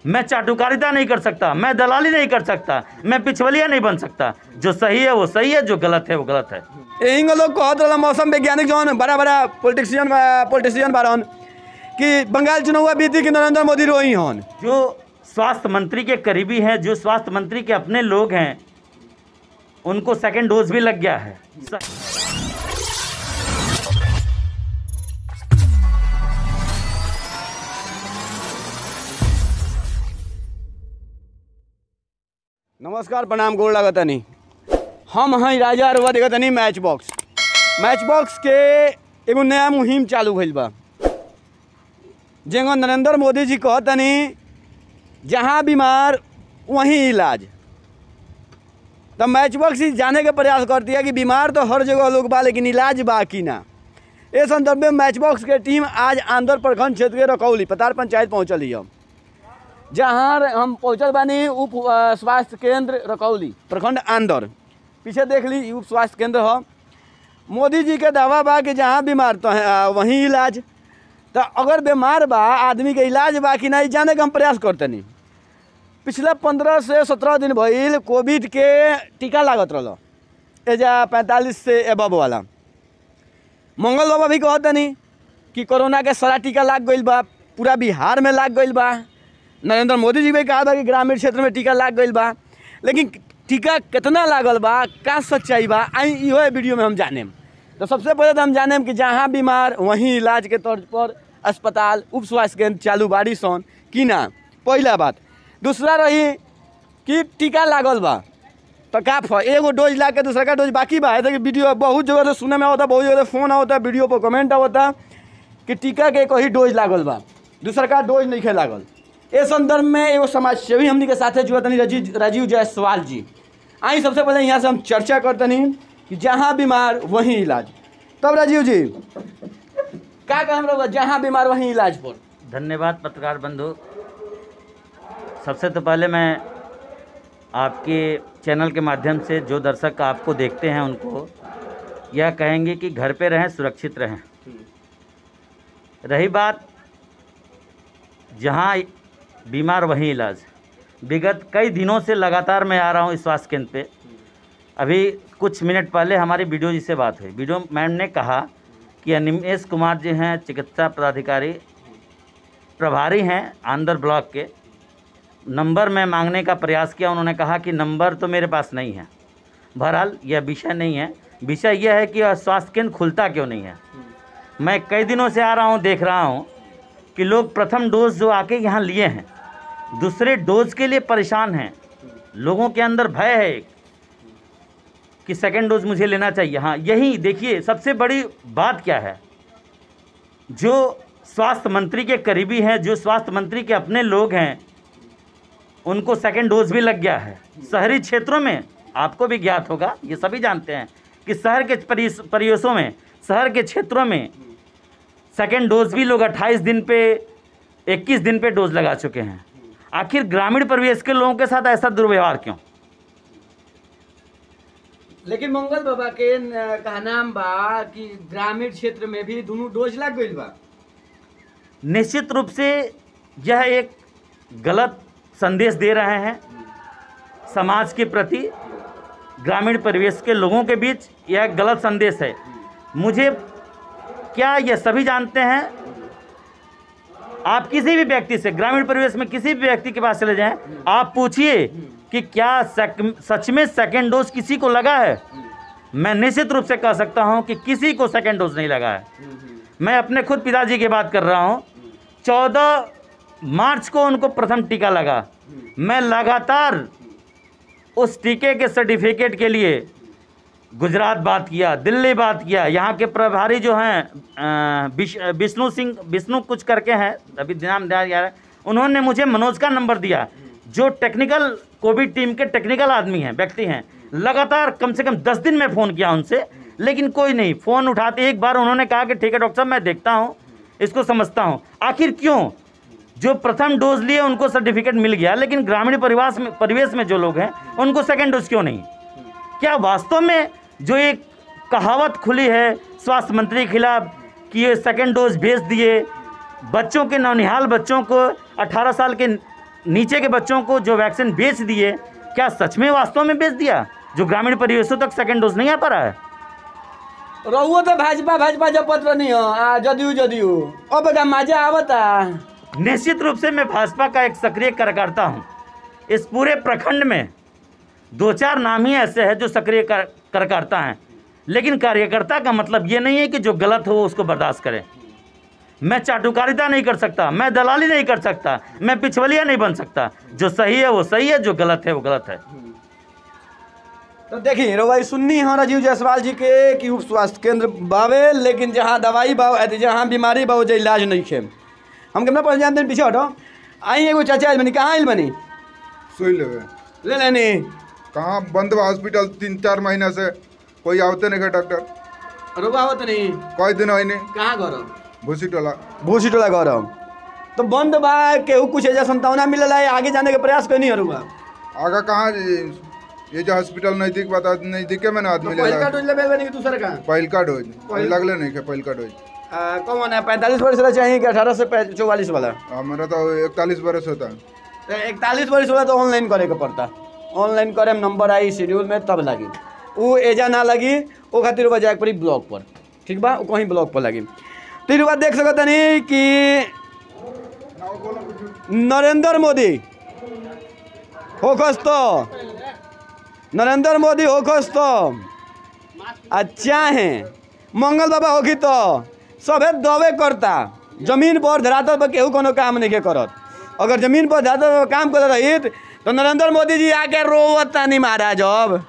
मैं चाटुकारिता नहीं कर सकता, मैं दलाली नहीं कर सकता, मैं पिछवलिया नहीं बन सकता। जो सही है वो सही है, जो गलत है वो गलत है। यही लोग कहत रहा मौसम वैज्ञानिक जौन बड़ा बड़ा पॉलिटिशियन बारन कि बंगाल चुनाव बीती कि नरेंद्र मोदी रोई हन। जो स्वास्थ्य मंत्री के करीबी हैं, जो स्वास्थ्य मंत्री के अपने लोग हैं, उनको सेकंड डोज भी लग गया है। नमस्कार, प्रणाम, गोड़ लागतनी। हम हैं राजा रुआ देखतनी मैच बॉक्स के एगो नया मुहिम चालू भइल बा। जेगो नरेंद्र मोदी जी कहतनी जहाँ बीमार वहीं इलाज। तो मैच बॉक्स ही जाने के प्रयास करती है कि बीमार तो हर जगह लोग बा, लेकिन इलाज बा कि ना। इस संदर्भ में मैच बॉक्स के टीम आज आंध्र प्रखंड क्षेत्र के रकौली पतार पंचायत पहुँचल है, जहाँ हम पहुँचल बानी उप स्वास्थ्य केंद्र रकौली प्रखंड आंध्र। पीछे देख ली उप स्वास्थ्य केंद्र है। मोदी जी के दावा बा कि जहाँ बीमार तो वहीं इलाज। तो अगर बीमार बा आदमी के इलाज बा कि नहीं जाने का हम प्रयास करते नहीं। पिछले 15 से 17 दिन भइल कोविड के टीका लागत रहा, एजा 45 से एबव वाला। मंगल बाबा भी कहते नहीं कि कोरोना के सारा टीका लाग गई बा, पूरा बिहार में लाग गई बा। नरेंद्र मोदी जी भी कहा था कि ग्रामीण क्षेत्र में टीका लाग गई बा, लेकिन टीका कितना लागल बा, का सच्चाई बा, आई इहो वीडियो में हम जाने। तो सबसे पहले तो हम जाने कि जहाँ बीमार वहीं इलाज के तौर पर अस्पताल उप स्वास्थ्य केंद्र चालू बाड़ी सन कि ना, पहला बात। दूसरा रही कि टीका लागल बा तो का एगो डोज ला के दूसरा का डोज बाकी बा। है कि वीडियो बहुत जगह से सुने में होता, बहुत जगह से फोन आता, वीडियो पर कमेंट होता कि टीका के कहीं डोज लागल बा, दूसरा का डोज नहीं खे लागल। इस संदर्भ में एगो समाज सेवी हमनी के साथे जुआ तनी राजीव जायसवाल जी। आई सबसे पहले यहाँ से हम चर्चा करतनी कि जहाँ बीमार वहीं इलाज। तब राजीव जी क्या कहम रहा, जहाँ बीमार वहीं इलाज पर? धन्यवाद पत्रकार बंधु। सबसे तो पहले मैं आपके चैनल के माध्यम से जो दर्शक आपको देखते हैं उनको यह कहेंगे कि घर पे रहें, सुरक्षित रहें। रही बात जहाँ बीमार वहीं इलाज, विगत कई दिनों से लगातार मैं आ रहा हूँ इस स्वास्थ्य केंद्र पे। अभी कुछ मिनट पहले हमारी वीडियो जी से बात हुई। वीडियो मैम ने कहा कि अनिमेश कुमार जी हैं चिकित्सा पदाधिकारी प्रभारी हैं आंध्र ब्लॉक के। नंबर मैं मांगने का प्रयास किया, उन्होंने कहा कि नंबर तो मेरे पास नहीं है। बहरहाल यह विषय नहीं है, विषय यह है कि स्वास्थ्य केंद्र खुलता क्यों नहीं है। मैं कई दिनों से आ रहा हूँ, देख रहा हूँ कि लोग प्रथम डोज जो आके यहाँ लिए हैं, दूसरे डोज के लिए परेशान हैं। लोगों के अंदर भय है कि सेकंड डोज मुझे लेना चाहिए। हाँ, यही देखिए सबसे बड़ी बात क्या है, जो स्वास्थ्य मंत्री के करीबी हैं, जो स्वास्थ्य मंत्री के अपने लोग हैं, उनको सेकंड डोज भी लग गया है। शहरी क्षेत्रों में आपको भी ज्ञात होगा, ये सभी जानते हैं कि शहर के परिवेशों में, शहर के क्षेत्रों में सेकंड डोज भी लोग 28 दिन पे 21 दिन पे डोज लगा चुके हैं। आखिर ग्रामीण परिवेश के लोगों के साथ ऐसा दुर्व्यवहार क्यों? लेकिन मंगल बाबा के कहना बा कि ग्रामीण क्षेत्र में भी दोनों डोज लग गई बा। निश्चित रूप से यह एक गलत संदेश दे रहे हैं समाज के प्रति, ग्रामीण परिवेश के लोगों के बीच यह गलत संदेश है। मुझे क्या यह सभी जानते हैं, आप किसी भी व्यक्ति से ग्रामीण परिवेश में किसी भी व्यक्ति के पास चले जाएं, आप पूछिए कि क्या सच में सेकेंड डोज किसी को लगा है। मैं निश्चित रूप से कह सकता हूं कि किसी को सेकेंड डोज नहीं लगा है। मैं अपने खुद पिताजी की बात कर रहा हूं, 14 मार्च को उनको प्रथम टीका लगा। मैं लगातार उस टीके के सर्टिफिकेट के लिए गुजरात बात किया, दिल्ली बात किया। यहाँ के प्रभारी जो हैं विष्णु कुछ करके हैं, अभी नाम याद आ रहा है, उन्होंने मुझे मनोज का नंबर दिया, जो टेक्निकल कोविड टीम के टेक्निकल आदमी हैं, व्यक्ति हैं। लगातार कम से कम 10 दिन में फ़ोन किया उनसे, लेकिन कोई नहीं फ़ोन उठाते। एक बार उन्होंने कहा कि ठीक है डॉक्टर साहब, मैं देखता हूँ, इसको समझता हूँ। आखिर क्यों? जो प्रथम डोज लिए उनको सर्टिफिकेट मिल गया, लेकिन ग्रामीण परिवेश में जो लोग हैं उनको सेकेंड डोज क्यों नहीं? क्या वास्तव में जो एक कहावत खुली है स्वास्थ्य मंत्री के खिलाफ कि ये सेकेंड डोज भेज दिए, बच्चों के, नौनिहाल बच्चों को, 18 साल के नीचे के बच्चों को जो वैक्सीन बेच दिए, क्या सच में वास्तव में बेच दिया? जो ग्रामीण परिवेशों तक सेकंड डोज नहीं आ पा रहा है। रहुओ तो भाजपा जपत नहीं हो, जदयू अब का मजा आवता। निश्चित रूप से मैं भाजपा का एक सक्रिय कार्यकर्ता हूँ। इस पूरे प्रखंड में 2-4 नाम ही ऐसे हैं जो सक्रिय कार्यकर्ता हैं, लेकिन कार्यकर्ता का मतलब ये नहीं है कि जो गलत हो उसको बर्दाश्त करें। मैं चाटुकारिता नहीं कर सकता, मैं दलाली नहीं कर सकता, मैं पिछवलिया नहीं बन सकता। जो सही है वो सही है, जो गलत है वो गलत है। तो देखिए रो भाई सुननी हाँ राजीव जायसवाल जी के कि उप स्वास्थ्य केंद्र बावे, लेकिन जहाँ दवाई बाव जहाँ बीमारी बाव जो इलाज नहीं है। हम केतना पर जानते पीछे हटो। आई एगो चाचा आइल बनी, कहाँ आइल बनी? सुई लेवे ले लेनी कहाँ बंद बा हॉस्पिटल 3-4 महीना से, कोई आवते नहीं डॉक्टर। रोबा आवत नहीं, कोई दिन आई नहीं। कहाँ घर? भूसी टोला घर। तो बंद बा केहू कुछ ऐसा संतावना मिलल है, आगे जाने के प्रयास कोई नहीं रुआ। आगा कहाँ ये जो हॉस्पिटल नजदीक बता नजदीक में ना आदमी पहलका डोज लेबे बनी कि दूसरा का? पहलका डोज लगले नहीं के पहलका डोज। कौन है 45 वर्ष वाला चाहिए कि 18 से 44 वाला? हमारा तो 41 बरस होता है। 41 वर्ष वाला तो ऑनलाइन करे के पड़ता। ऑनलाइन करे में नंबर आई शेड्यूल में तब लगी, वो एजा ना लगी वो खातिर रुआ जाए पड़ी ब्लॉक पर। ठीक बा, वो कहीं ब्लॉक पर लगी। तो रुआ देख सकता नहीं कि नरेंद्र मोदी होखस तो नरेंद्र मोदी होखस तो अच्छा है, मंगल बाबा होगी तो सभे दवे करता। जमीन पर धरातल पर केहू कोनो काम नहीं के करत। अगर जमीन पर धरातल पर काम कर रही तो नरेंद्र मोदी जी आके रोवता नहीं महाराज। अब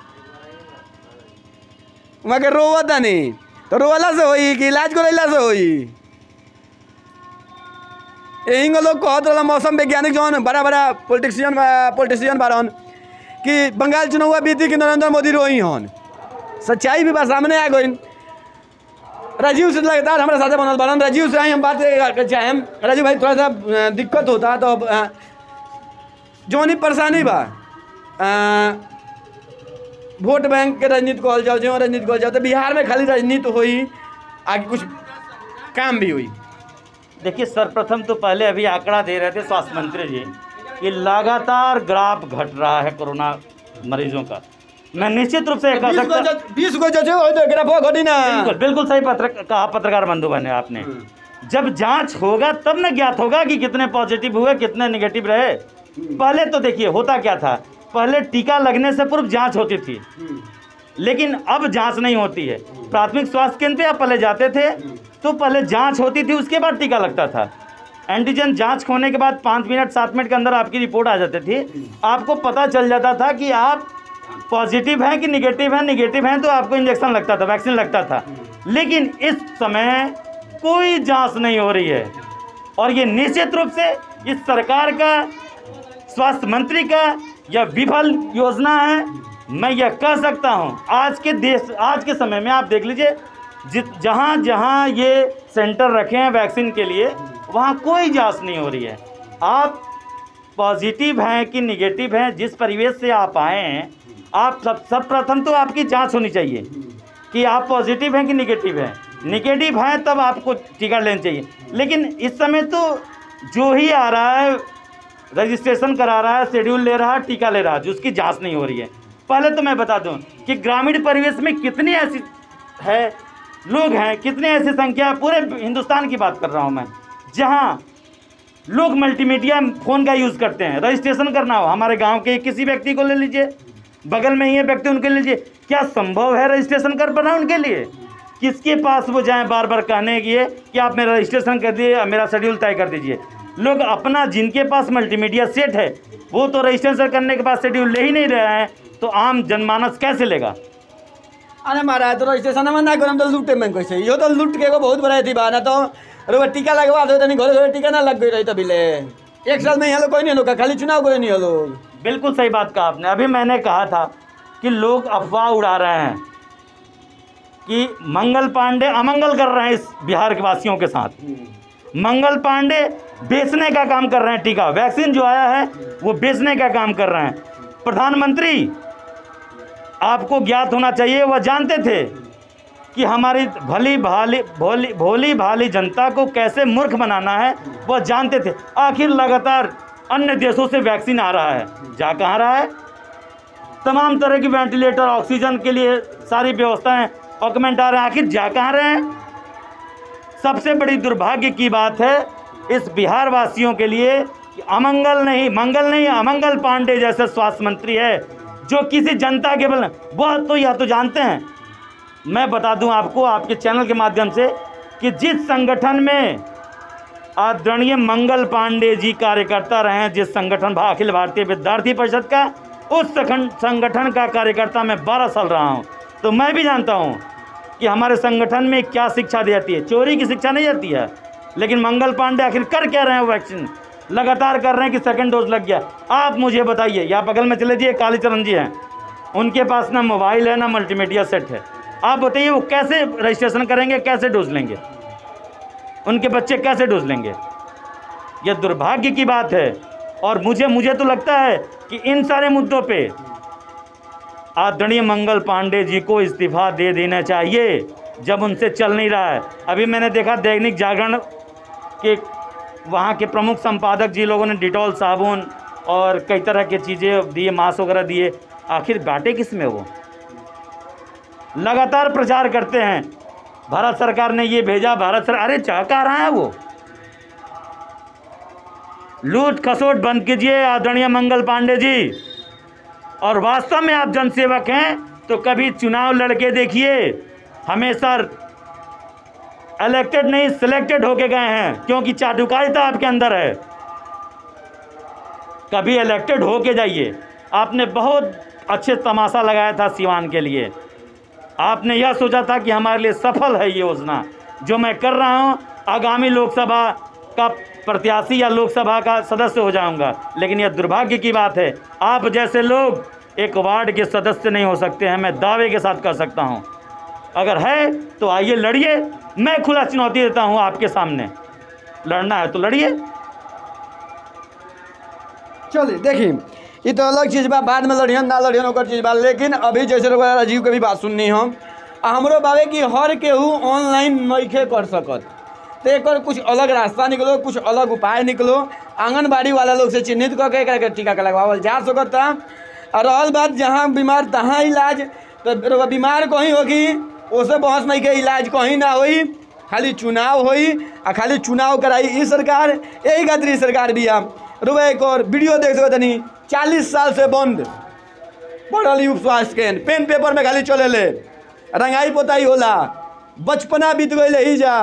वहाँ के रोवता नहीं तो रोवला से होई कि इलाज करैला से होई। यही लोग कहत रहा मौसम वैज्ञानिक जो बड़ा बड़ा पॉलिटिशियन बारन कि बंगाल चुनाव बीती कि नरेंद्र मोदी रोई हन। सच्चाई भी बात सामने आ गई। राजीव से लगातार हमारे साथ बनल बारन। राजीव से आई हम बात चाहे। राजीव भाई थोड़ा सा दिक्कत होता तो जौनी परेशानी बा वोट बैंक के राजनीति कहल जाओ, जो राजनीति कहल जाओ, तो बिहार में खाली राजनीति हुई, आगे कुछ काम भी हुई। देखिए सर्वप्रथम तो पहले अभी आंकड़ा दे रहे थे स्वास्थ्य मंत्री जी कि लगातार ग्राफ घट रहा है कोरोना मरीजों का। मैं निश्चित रूप से कह सकता 20 को ग्राफ घटी ना। बिल्कुल सही कहा पत्रकार बंधु बने आपने। जब जांच होगा तब न ज्ञात होगा कि कितने पॉजिटिव हुए कितने नेगेटिव रहे। पहले तो देखिए होता क्या था, पहले टीका लगने से पूर्व जांच होती थी, लेकिन अब जांच नहीं होती है। प्राथमिक स्वास्थ्य केंद्र पे आप पहले जाते थे तो पहले जांच होती थी, उसके बाद टीका लगता था। एंटीजन जांच होने के बाद 5 मिनट 7 मिनट के अंदर आपकी रिपोर्ट आ जाती थी। आपको पता चल जाता था कि आप पॉजिटिव हैं कि निगेटिव हैं। निगेटिव हैं तो आपको इंजेक्शन लगता था, वैक्सीन लगता था। लेकिन इस समय कोई जांच नहीं हो रही है और ये निश्चित रूप से इस सरकार का, स्वास्थ्य मंत्री का यह विफल योजना है। मैं यह कह सकता हूं आज के समय में आप देख लीजिए जहां जहां ये सेंटर रखे हैं वैक्सीन के लिए, वहां कोई जांच नहीं हो रही है। आप पॉजिटिव हैं कि निगेटिव हैं, जिस परिवेश से आप आए हैं, आप सब प्रथम तो आपकी जांच होनी चाहिए कि आप पॉजिटिव हैं कि निगेटिव हैं। निगेटिव हैं तब आपको टीका लेना चाहिए। लेकिन इस समय तो जो ही आ रहा है रजिस्ट्रेशन करा रहा है, शेड्यूल ले रहा है, टीका ले रहा है, जिसकी जांच नहीं हो रही है। पहले तो मैं बता दूं कि ग्रामीण परिवेश में कितनी ऐसी है लोग हैं, कितनी ऐसी संख्या, पूरे हिंदुस्तान की बात कर रहा हूं मैं, जहां लोग मल्टीमीडिया फ़ोन का यूज़ करते हैं। रजिस्ट्रेशन करना हो, हमारे गांव के किसी व्यक्ति को ले लीजिए, बगल में ही है व्यक्ति, उनके लीजिए। क्या संभव है रजिस्ट्रेशन कर पाना उनके लिए? किसके पास वो जाएं बार बार कहने के लिए कि आप मेरा रजिस्ट्रेशन कर दिए, मेरा शेड्यूल तय कर दीजिए। लोग अपना, जिनके पास मल्टीमीडिया सेट है, वो तो रजिस्ट्रेशन करने के बाद शेड्यूल ले ही नहीं रहे हैं, तो आम जनमानस कैसे लेगा? अरे महाराज तो रजिस्ट्रेशन में ना करम तो लूटे में कैसे? यो तो लूट के एगो बहुत बड़ा थी बा ना। तो अरे टीका लगवा दो, तनी घरे घरे टीका ना लग गई रही तभी ले 1 साल में यहाँ लोग कोई नहीं लोग, खाली चुनाव कोई नहीं लोग। बिल्कुल सही बात कहा आपने। अभी मैंने कहा था कि लोग अफवाह उड़ा रहे हैं कि मंगल पांडे अमंगल कर रहे हैं इस बिहार के वासियों के साथ। मंगल पांडे बेचने का काम कर रहे हैं, टीका वैक्सीन जो आया है वो बेचने का काम कर रहे हैं। प्रधानमंत्री, आपको ज्ञात होना चाहिए, वह जानते थे कि हमारी भोली भाली जनता को कैसे मूर्ख बनाना है, वह जानते थे। आखिर लगातार अन्य देशों से वैक्सीन आ रहा है, जा कहाँ रहा है? तमाम तरह की वेंटिलेटर, ऑक्सीजन के लिए सारी व्यवस्थाएं, डॉक्यूमेंट आ रहे हैं, आखिर जा कहाँ रहे हैं? सबसे बड़ी दुर्भाग्य की बात है इस बिहार वासियों के लिए कि मंगल नहीं अमंगल पांडे जैसे स्वास्थ्य मंत्री है जो किसी जनता के बल, वो तो यह तो जानते हैं। मैं बता दूं आपको आपके चैनल के माध्यम से कि जिस संगठन में आदरणीय मंगल पांडे जी कार्यकर्ता रहे हैं, जिस संगठन अखिल भारतीय विद्यार्थी परिषद का, उस संगठन का कार्यकर्ता मैं 12 साल रहा हूं, तो मैं भी जानता हूं कि हमारे संगठन में क्या शिक्षा दी जाती है। चोरी की शिक्षा नहीं जाती है। लेकिन मंगल पांडे आखिर कर क्या रहे हैं? वैक्सीन लगातार कर रहे हैं कि सेकंड डोज लग गया। आप मुझे बताइए, या बगल में चले जाइए, कालीचरण जी हैं, उनके पास ना मोबाइल है ना मल्टीमीडिया सेट है। आप बताइए वो कैसे रजिस्ट्रेशन करेंगे, कैसे डोज लेंगे, उनके बच्चे कैसे डोज लेंगे? यह दुर्भाग्य की बात है। और मुझे तो लगता है कि इन सारे मुद्दों पे आदरणीय मंगल पांडे जी को इस्तीफा दे देना चाहिए जब उनसे चल नहीं रहा है। अभी मैंने देखा दैनिक जागरण के वहाँ के प्रमुख संपादक जी लोगों ने डिटॉल साबुन और कई तरह की चीज़ें दिए, मास्क वगैरह दिए। आखिर बाटे किस में? वो लगातार प्रचार करते हैं भारत सरकार ने ये भेजा, भारत सरकार, अरे चाह कहाँ रहा है वो? लूट खसोट बंद कीजिए आदरणीय मंगल पांडे जी। और वास्तव में आप जनसेवक हैं तो कभी चुनाव लड़के देखिए, हमेशा इलेक्टेड नहीं सिलेक्टेड होके गए हैं, क्योंकि चाटुकारिता आपके अंदर है। कभी इलेक्टेड होके जाइए। आपने बहुत अच्छे तमाशा लगाया था सिवान के लिए। आपने यह सोचा था कि हमारे लिए सफल है ये योजना जो मैं कर रहा हूं, आगामी लोकसभा का प्रत्याशी या लोकसभा का सदस्य हो जाऊंगा। लेकिन यह दुर्भाग्य की बात है, आप जैसे लोग एक वार्ड के सदस्य नहीं हो सकते हैं। मैं दावे के साथ कर सकता हूं। अगर है तो आइए लड़िए, मैं खुला चुनौती देता हूं आपके सामने। लड़ना है तो लड़िए। चलिए देखिए, ये तो अलग चीज़ बा, बाद में लड़ियन ना लड़ियन ओकर चीज़ बा। लेकिन अभी जैसे राजीव के भी बात सुननी हम, हमरो बाबे कि हर केहू ऑनलाइन नइखे कर सकत, तो एक कुछ अलग रास्ता निकलो, कुछ अलग उपाय निकलो। आंगनबाड़ी वाला लोग से चिन्हित करके एक टीका के लगवावल जा सकता। और रहल बात जहाँ बीमार तहाँ इलाज, तो बीमार कहीं होगी उसे बहस नहीं के, इलाज कहीं ना होई, खाली चुनाव होई आ खाली चुनाव कराई ई सरकार। यही खातिर सरकार भी रुआ एक और वीडियो देख सकते नहीं, 40 साल से बंद पड़ल उप स्वास्थ्य केंद्र, पेन पेपर में खाली चले ले, रंगाई पोताई होला, बचपना बीत गई ही जा,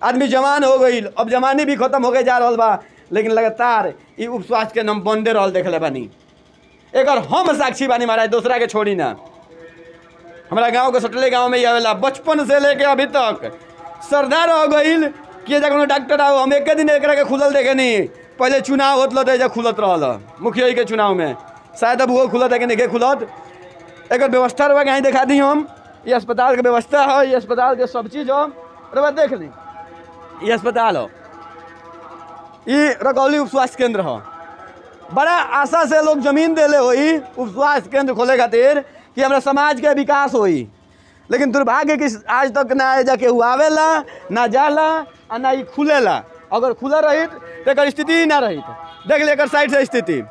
आदमी जवान हो गई, अब जवानी भी खत्म हो गए जा रहा बा। लेकिन लगातार ये उप स्वास्थ्य केंद्र हम बंदे रहल देख ले बानी। एक और हम साक्षी बानी महाराज, दूसरा के छोड़ी ना। हमारा गांव के सटले गांव में आवेला, बचपन से लेके अभी तक श्रद्धा रह गई कि जब डॉक्टर आओ, हम एक दिन एक के खुलल देखे नहीं। पहले चुनाव होता तो एजा खुलत रहा, मुखिया के चुनाव में, शायद अब वो खुलत है कि नहीं खुलत। एक व्यवस्था रहा कहीं दिखा दी हम, ये अस्पताल के व्यवस्था है, ये अस्पताल के सब चीज़ हो रहा देख ली। ये अस्पताल हो, ये रकौली उप स्वास्थ्य केंद्र हो। बड़ा आशा से लोग जमीन देले होई उप स्वास्थ्य केंद्र खोले खातिर कि हमारा समाज के विकास होई। लेकिन दुर्भाग्य कि आज तक ना जाके आवेला, ना जाला, और ना ही खुलेला। अगर खुला रही तो एक स्थिति ना रही। देख ले एक साइड से स्थिति,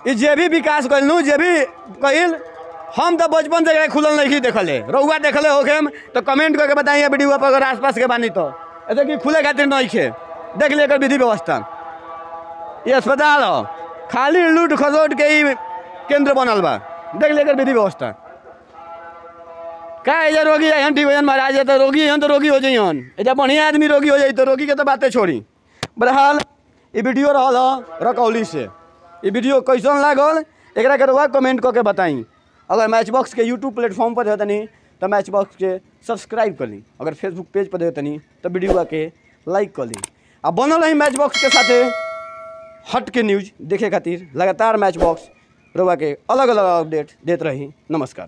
ये जे भी विकास कल जे भी कल, हम तो बचपन से खुलल नहीं देखले, रउआ देखले होके तो कमेंट करके बताइए वीडियो पर, अगर आसपास के बानी तो ऐसे कि खुले खातिर नहीं खे। देख ले एकर विधि व्यवस्था, ये अस्पताल हो, खाली लूट खसोट के ही केंद्र बनल बा। देख ले एकर विधि व्यवस्था। का एजा रोगी है ठीक हो महाराज, तो रोगी है तो रोगी हो जाइए, एजा बढ़िया आदमी रोगी हो जाए तो रोगी के तो बातें छोड़ी। बहरहाल ये वीडियो रहा रकौली से, ये वीडियो कैसन लागल एक के कमेंट करके बताई। अगर मैच बॉक्स के यूट्यूब प्लेटफॉर्म पर देते नहीं तो मैच बॉक्स के सब्सक्राइब कर ली, अगर फेसबुक पेज पर देते नहीं तो वीडियो के लाइक कर ली। अब बनल रही मैच बॉक्स के साथे हट के न्यूज़ देखे खातिर लगातार मैच बॉक्स रउआ के अलग अलग अपडेट देते रही। नमस्कार।